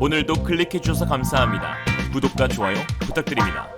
오늘도 클릭해주셔서 감사합니다. 구독과 좋아요 부탁드립니다.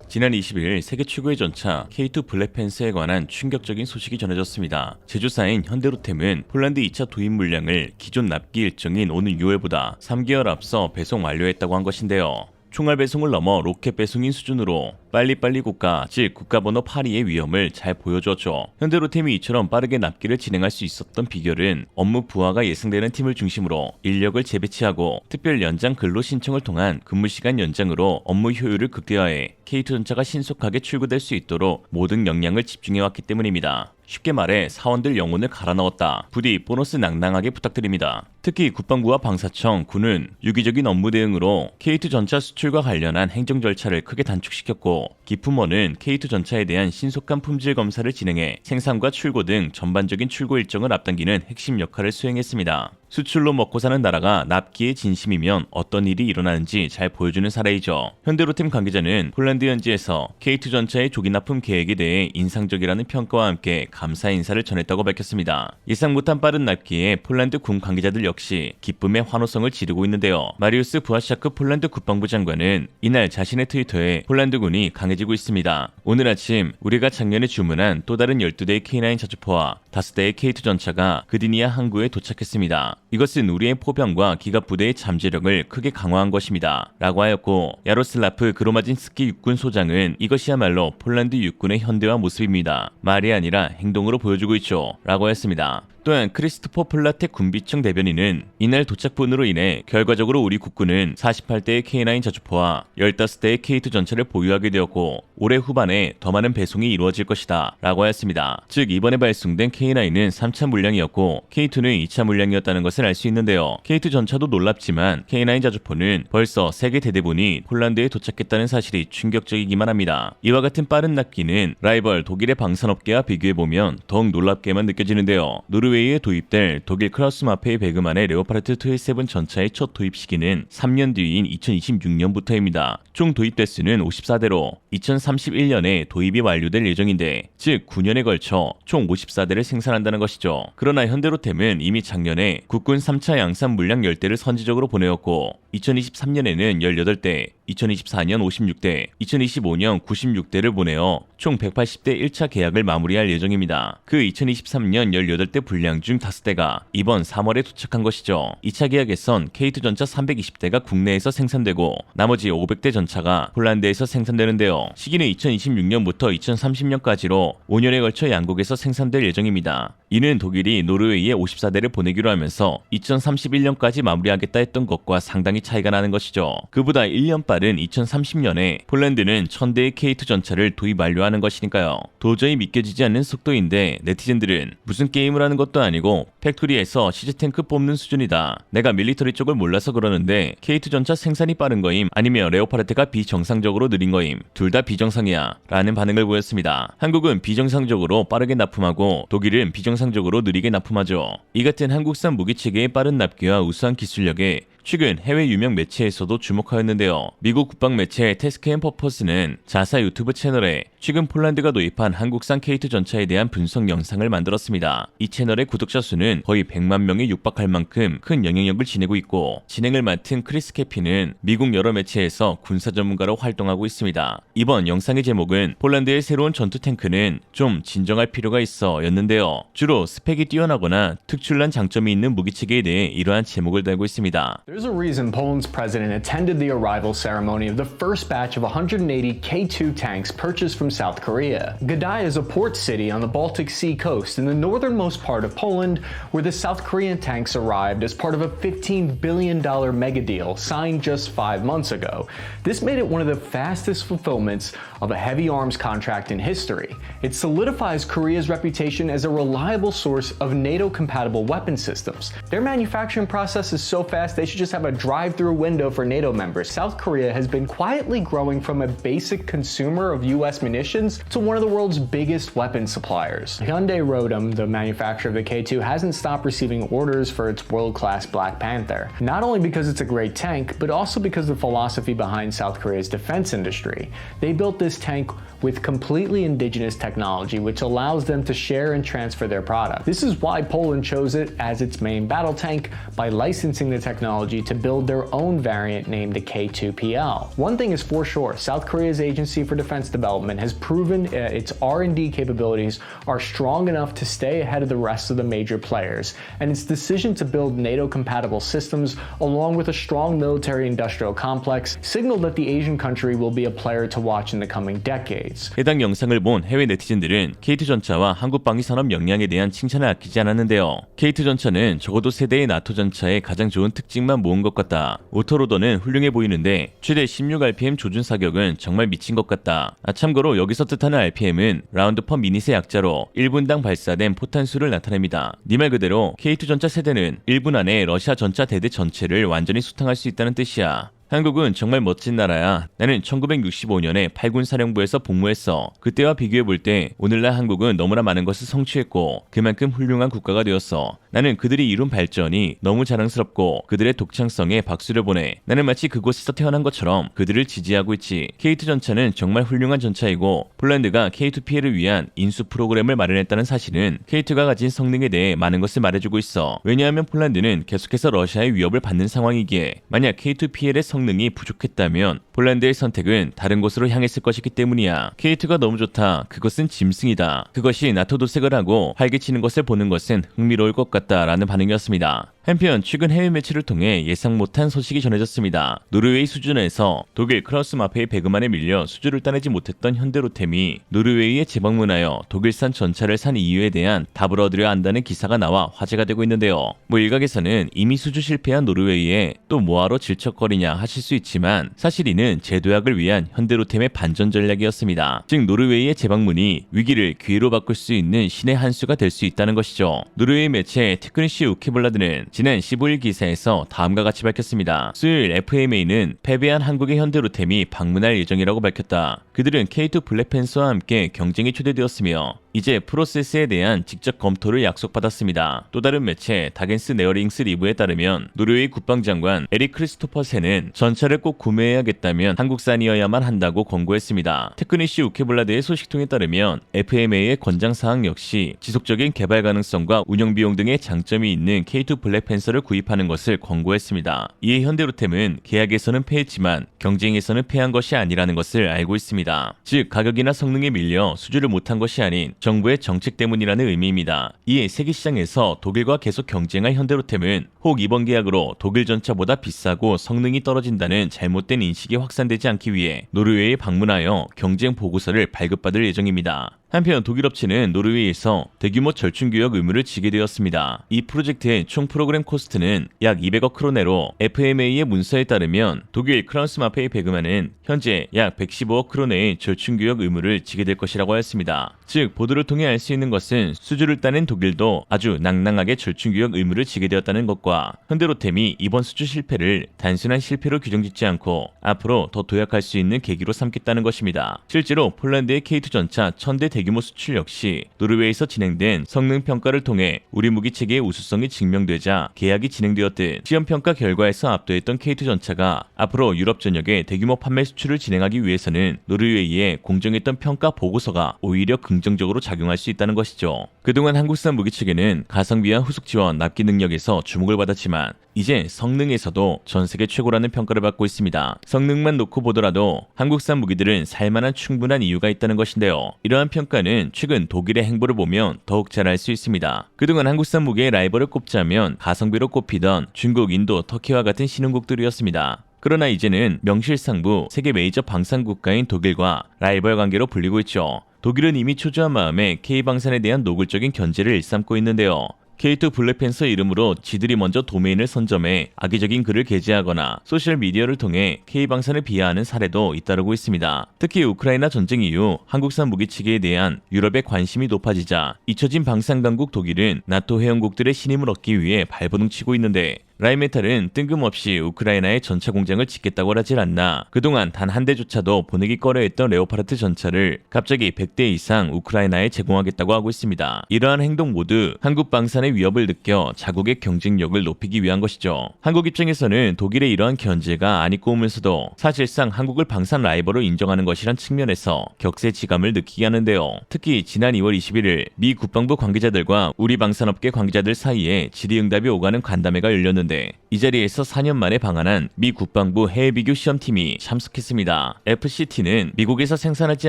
지난 20일 세계 최고의 전차 K2 블랙팬서에 관한 충격적인 소식이 전해졌습니다. 제조사인 현대로템은 폴란드 2차 도입 물량을 기존 납기 일정인 오는 6월보다 3개월 앞서 배송 완료했다고 한 것인데요. 총알 배송을 넘어 로켓 배송인 수준으로 빨리빨리 국가, 즉 국가번호 8위의 위험을 잘 보여줬죠. 현대로템이 이처럼 빠르게 납기를 진행할 수 있었던 비결은 업무 부하가 예상되는 팀을 중심으로 인력을 재배치하고 특별 연장 근로 신청을 통한 근무시간 연장으로 업무 효율을 극대화해 K2 전차가 신속하게 출고될 수 있도록 모든 역량을 집중해왔기 때문입니다. 쉽게 말해 사원들 영혼을 갈아 넣었다. 부디 보너스 낭낭하게 부탁드립니다. 특히 국방부와 방사청, 군은 유기적인 업무 대응으로 K2 전차 수출과 관련한 행정 절차를 크게 단축시켰고, 기품원은 K2 전차에 대한 신속한 품질 검사를 진행해 생산과 출고 등 전반적인 출고 일정을 앞당기는 핵심 역할을 수행했습니다. 수출로 먹고 사는 나라가 납기에 진심이면 어떤 일이 일어나는지 잘 보여주는 사례이죠. 현대로템 관계자는 폴란드 현지에서 K2 전차의 조기 납품 계획에 대해 인상적이라는 평가와 함께 감사 인사를 전했다고 밝혔습니다. 예상 못한 빠른 납기에 폴란드 군 관계자들 역시 기쁨의 환호성을 지르고 있는데요. 마리우스 부하샤크 폴란드 국방부 장관은 이날 자신의 트위터에 폴란드군이 강해지고 있습니다. 오늘 아침 우리가 작년에 주문한 또 다른 12대의 K9 자주포와 5대의 K2 전차가 그디니아 항구에 도착했습니다. 이것은 우리의 포병과 기갑부대의 잠재력을 크게 강화한 것입니다. 라고 하였고, 야로슬라프 그로마진스키 육군 소장은 이것이야말로 폴란드 육군의 현대화 모습입니다. 말이 아니라 행동으로 보여주고 있죠. 라고 했습니다. 또한 크리스토퍼 플라텍 군비청 대변인은 이날 도착분으로 인해 결과적으로 우리 국군은 48대의 K9 자주포와 15대의 K2 전차를 보유하게 되었고, 올해 후반에 더 많은 배송이 이루어질 것이다 라고 하였습니다. 즉 이번에 발송된 K9은 3차 물량이었고 K2는 2차 물량이었다는 것을 알 수 있는데요. K2 전차도 놀랍지만 K9 자주포는 벌써 3개 대대본이 폴란드에 도착했다는 사실이 충격적이기만 합니다. 이와 같은 빠른 납기는 라이벌 독일의 방산업계와 비교해보면 더욱 놀랍게만 느껴지는데요. 노르웨이에 도입될 독일 크라우스마페의 배그만의 레오파르트 27 전차의 첫 도입 시기는 3년 뒤인 2026년부터입니다. 총 도입 대수는 54대로 2031년에 도입이 완료될 예정인데, 즉 9년에 걸쳐 총 54대를 생산한다는 것이죠. 그러나 현대로템은 이미 작년에 국군 3차 양산 물량 10대를 선제적으로 보내었고, 2023년에는 18대, 2024년 56대, 2025년 96대를 보내어 총 180대 1차 계약을 마무리할 예정입니다. 그 2023년 18대 분량 중 5대가 이번 3월에 도착한 것이죠. 2차 계약에선 K2 전차 320대가 국내에서 생산되고 나머지 500대 전차가 폴란드에서 생산되는데요. 시기는 2026년부터 2030년까지로 5년에 걸쳐 양국에서 생산될 예정입니다. 이는 독일이 노르웨이에 54대를 보내기로 하면서 2031년까지 마무리하겠다 했던 것과 상당히 차이가 나는 것이죠. 그보다 1년 빠른 2030년에 폴란드는 1000대의 K2 전차를 도입 완료하는 것이니까요. 도저히 믿겨지지 않는 속도인데 네티즌들은 무슨 게임을 하는 것도 아니고 팩토리에서 시즈탱크 뽑는 수준이다. 내가 밀리터리 쪽을 몰라서 그러는데 K2 전차 생산이 빠른 거임, 아니면 레오파르트가 비정상적으로 느린 거임, 둘 다 비정상이야 라는 반응을 보였습니다. 한국은 비정상적으로 빠르게 납품하고 독일은 비정상적으로 느리게 납품하죠. 이 같은 한국산 무기체계의 빠른 납기와 우수한 기술력에 최근 해외 유명 매체에서도 주목하였는데요. 미국 국방 매체 태스크 앤 퍼포스는 자사 유튜브 채널에 최근 폴란드가 도입한 한국산 K2 전차에 대한 분석 영상을 만들었습니다. 이 채널의 구독자 수는 거의 100만 명에 육박할 만큼 큰 영향력을 지니고 있고, 진행을 맡은 크리스 캐피는 미국 여러 매체에서 군사 전문가로 활동하고 있습니다. 이번 영상의 제목은 폴란드의 새로운 전투 탱크는 좀 진정할 필요가 있어 였는데요. 주로 스펙이 뛰어나거나 특출난 장점이 있는 무기체계에 대해 이러한 제목을 달고 있습니다. There's a reason Poland's president attended the arrival ceremony of the first batch of 180 K2 tanks purchased from South Korea. Gdańsk is a port city on the Baltic Sea coast in the northernmost part of Poland, where the South Korean tanks arrived as part of a $15 billion mega deal signed just 5 months ago. This made it one of the fastest fulfillments of a heavy arms contract in history. It solidifies Korea's reputation as a reliable source of NATO-compatible weapon systems. Their manufacturing process is so fast they should just just have a drive-through window for NATO members. South Korea has been quietly growing from a basic consumer of US munitions to one of the world's biggest weapon suppliers. Hyundai Rotem, the manufacturer of the K2, hasn't stopped receiving orders for its world-class Black Panther, not only because it's a great tank, but also because of the philosophy behind South Korea's defense industry. They built this tank with completely indigenous technology, which allows them to share and transfer their product. This is why Poland chose it as its main battle tank by licensing the technology to build their own variant named the K2PL. One thing is for sure, South Korea's Agency for Defense Development has proven its R&D capabilities are strong enough to stay ahead of the rest of the major players, and its decision to build NATO-compatible systems along with a strong military-industrial complex signal that the Asian country will be a player to watch in the coming decades. 해당 영상을 본 해외 네티즌들은 K2 전차와 한국 방위 산업 역량에 대한 칭찬을 아끼지 않았는데요. K2 전차는 적어도 세대의 나토 전차의 가장 좋은 특징만 모은 것 같다. 오토로더는 훌륭해 보이는데 최대 16rpm 조준 사격은 정말 미친 것 같다. 참고로 여기서 뜻하는 RPM은 라운드 퍼 미닛의 약자로 1분당 발사된 포탄 수를 나타냅니다. 네 말 그대로 K2 전차 세대는 1분 안에 러시아 전차 대대 전체를 완전히 수탕할 수 있다는 뜻이야. 한국은 정말 멋진 나라야. 나는 1965년에 8군 사령부에서 복무했어. 그때와 비교해볼 때 오늘날 한국은 너무나 많은 것을 성취했고 그만큼 훌륭한 국가가 되었어. 나는 그들이 이룬 발전이 너무 자랑스럽고 그들의 독창성에 박수를 보내. 나는 마치 그곳에서 태어난 것처럼 그들을 지지하고 있지. K2 전차는 정말 훌륭한 전차이고 폴란드가 K2PL을 위한 인수 프로그램을 마련했다는 사실은 K2가 가진 성능에 대해 많은 것을 말해주고 있어. 왜냐하면 폴란드는 계속해서 러시아의 위협을 받는 상황이기에 만약 K2PL의 성능이 부족했다면 폴란드의 선택은 다른 곳으로 향했을 것이기 때문이야. K2가 너무 좋다. 그것은 짐승이다. 그것이 나토 도색을 하고 활개치는 것을 보는 것은 흥미로울 것 같다라는 반응이었습니다. 한편 최근 해외 매체를 통해 예상 못한 소식이 전해졌습니다. 노르웨이 수준에서 독일 크라우스마페의 배그만에 밀려 수주를 따내지 못했던 현대로템이 노르웨이에 재방문하여 독일산 전차를 산 이유에 대한 답을 얻으려 한다는 기사가 나와 화제가 되고 있는데요. 일각에서는 이미 수주 실패한 노르웨이에 또 뭐하러 질척거리냐 하실 수 있지만 사실 이는 재도약을 위한 현대로템의 반전 전략이었습니다. 즉 노르웨이의 재방문이 위기를 기회로 바꿀 수 있는 신의 한 수가 될 수 있다는 것이죠. 노르웨이 매체 테크니시 우케블라드는 지난 15일 기사에서 다음과 같이 밝혔습니다. 수요일 FMA는 패배한 한국의 현대로템이 방문할 예정이라고 밝혔다. 그들은 K2 블랙팬서와 함께 경쟁에 초대되었으며 이제 프로세스에 대한 직접 검토를 약속받았습니다. 또 다른 매체 다겐스 네어링스 리브에 따르면 노르웨이 국방장관 에릭 크리스토퍼센은 전차를 꼭 구매해야겠다면 한국산이어야만 한다고 권고했습니다. 테크니시 우케블라드의 소식통에 따르면 FMA의 권장사항 역시 지속적인 개발 가능성과 운영 비용 등의 장점이 있는 K2 블랙팬서를 구입하는 것을 권고했습니다. 이에 현대로템은 계약에서는 패했지만 경쟁에서는 패한 것이 아니라는 것을 알고 있습니다. 즉 가격이나 성능에 밀려 수주를 못한 것이 아닌 정부의 정책 때문이라는 의미입니다. 이에 세계시장에서 독일과 계속 경쟁할 현대로템은 혹 이번 계약으로 독일 전차보다 비싸고 성능이 떨어진다는 잘못된 인식이 확산되지 않기 위해 노르웨이에 방문하여 경쟁 보고서를 발급받을 예정입니다. 한편 독일 업체는 노르웨이에서 대규모 절충교역 의무를 지게 되었습니다. 이 프로젝트의 총 프로그램 코스트는 약 200억 크로네로 FMA의 문서에 따르면 독일 크라우스마페이 베그만은 현재 약 115억 크로네의 절충교역 의무를 지게 될 것이라고 하였습니다. 즉 보도를 통해 알 수 있는 것은 수주를 따낸 독일도 아주 낭낭하게 절충교역 의무를 지게 되었다는 것과 현대로템이 이번 수주 실패를 단순한 실패로 규정짓지 않고 앞으로 더 도약할 수 있는 계기로 삼겠다는 것입니다. 실제로 폴란드의 K2 전차 1000대 대규모 수출 역시 노르웨이에서 진행된 성능 평가를 통해 우리 무기 체계의 우수성이 증명되자 계약이 진행되었듯 시험 평가 결과에서 압도했던 K2 전차가 앞으로 유럽 전역에 대규모 판매 수출을 진행하기 위해서는 노르웨이에 공정했던 평가 보고서가 오히려 긍정적으로 작용할 수 있다는 것이죠. 그동안 한국산 무기 체계는 가성비와 후속 지원, 납기 능력에서 주목을 받았지만 이제 성능에서도 전 세계 최고라는 평가를 받고 있습니다. 성능만 놓고 보더라도 한국산 무기들은 살만한 충분한 이유가 있다는 것인데요. 이러한 평가는 최근 독일의 행보를 보면 더욱 잘 알 수 있습니다. 그동안 한국산 무기의 라이벌을 꼽자면 가성비로 꼽히던 중국, 인도, 터키와 같은 신흥국들이었습니다. 그러나 이제는 명실상부 세계 메이저 방산 국가인 독일과 라이벌 관계로 불리고 있죠. 독일은 이미 초조한 마음에 K방산에 대한 노골적인 견제를 일삼고 있는데요. K2 블랙팬서 이름으로 지들이 먼저 도메인을 선점해 악의적인 글을 게재하거나 소셜미디어를 통해 K방산을 비하하는 사례도 잇따르고 있습니다. 특히 우크라이나 전쟁 이후 한국산 무기체계에 대한 유럽의 관심이 높아지자 잊혀진 방산강국 독일은 나토 회원국들의 신임을 얻기 위해 발버둥치고 있는데 라인메탈은 뜬금없이 우크라이나에 전차 공장을 짓겠다고 하질 않나 그동안 단 한 대조차도 보내기 꺼려했던 레오파르트 전차를 갑자기 100대 이상 우크라이나에 제공하겠다고 하고 있습니다. 이러한 행동 모두 한국 방산의 위협을 느껴 자국의 경쟁력을 높이기 위한 것이죠. 한국 입장에서는 독일의 이러한 견제가 안 입고 오면서도 사실상 한국을 방산 라이벌로 인정하는 것이란 측면에서 격세지감을 느끼게 하는데요. 특히 지난 2월 21일 미 국방부 관계자들과 우리 방산업계 관계자들 사이에 질의응답이 오가는 간담회가 열렸는데 이 자리에서 4년 만에 방한한 미 국방부 해외비교 시험팀이 참석했습니다. FCT는 미국에서 생산하지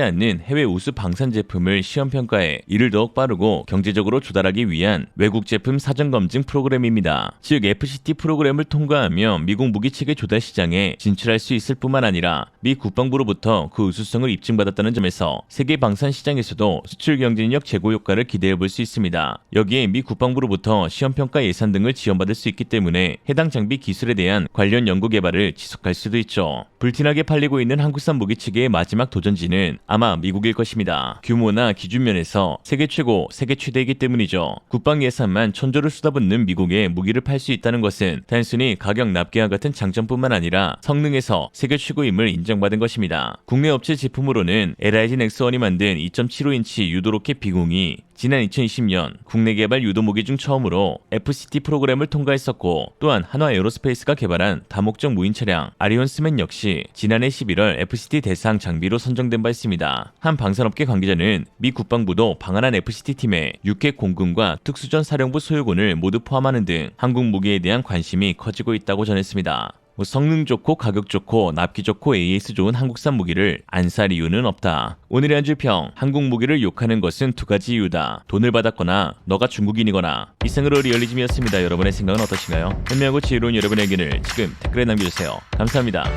않는 해외 우수 방산 제품을 시험평가해 이를 더욱 빠르고 경제적으로 조달하기 위한 외국 제품 사전검증 프로그램입니다. 즉 FCT 프로그램을 통과하면 미국 무기체계 조달 시장에 진출할 수 있을 뿐만 아니라 미 국방부로부터 그 우수성을 입증받았다는 점에서 세계 방산 시장에서도 수출 경쟁력 제고 효과를 기대해 볼 수 있습니다. 여기에 미 국방부로부터 시험평가 예산 등을 지원받을 수 있기 때문에 해당 장비 기술에 대한 관련 연구 개발을 지속할 수도 있죠. 불티나게 팔리고 있는 한국산 무기체계의 마지막 도전지는 아마 미국일 것입니다. 규모나 기준면에서 세계 최고, 세계 최대이기 때문이죠. 국방 예산만 천조를 쏟아붓는 미국에 무기를 팔 수 있다는 것은 단순히 가격 납기와 같은 장점뿐만 아니라 성능에서 세계 최고임을 인정받은 것입니다. 국내 업체 제품으로는 LIG 넥스1이 만든 2.75인치 유도 로켓 비공이 지난 2020년 국내 개발 유도 무기 중 처음으로 FCT 프로그램을 통과했었고 또한 한화 에어로스페이스가 개발한 다목적 무인 차량 아리온 스맨 역시 지난해 11월 FCT 대상 장비로 선정된 바 있습니다. 한 방산업계 관계자는 미 국방부도 방한한 FCT 팀에 육해 공군과 특수전 사령부 소유군을 모두 포함하는 등 한국 무기에 대한 관심이 커지고 있다고 전했습니다. 성능 좋고 가격 좋고 납기 좋고 AS 좋은 한국산 무기를 안 살 이유는 없다. 오늘의 한 줄 평, 한국 무기를 욕하는 것은 두 가지 이유다. 돈을 받았거나 너가 중국인이거나. 이상으로 리얼리즘이었습니다. 여러분의 생각은 어떠신가요? 현명하고 지혜로운 여러분의 의견을 지금 댓글에 남겨주세요. 감사합니다.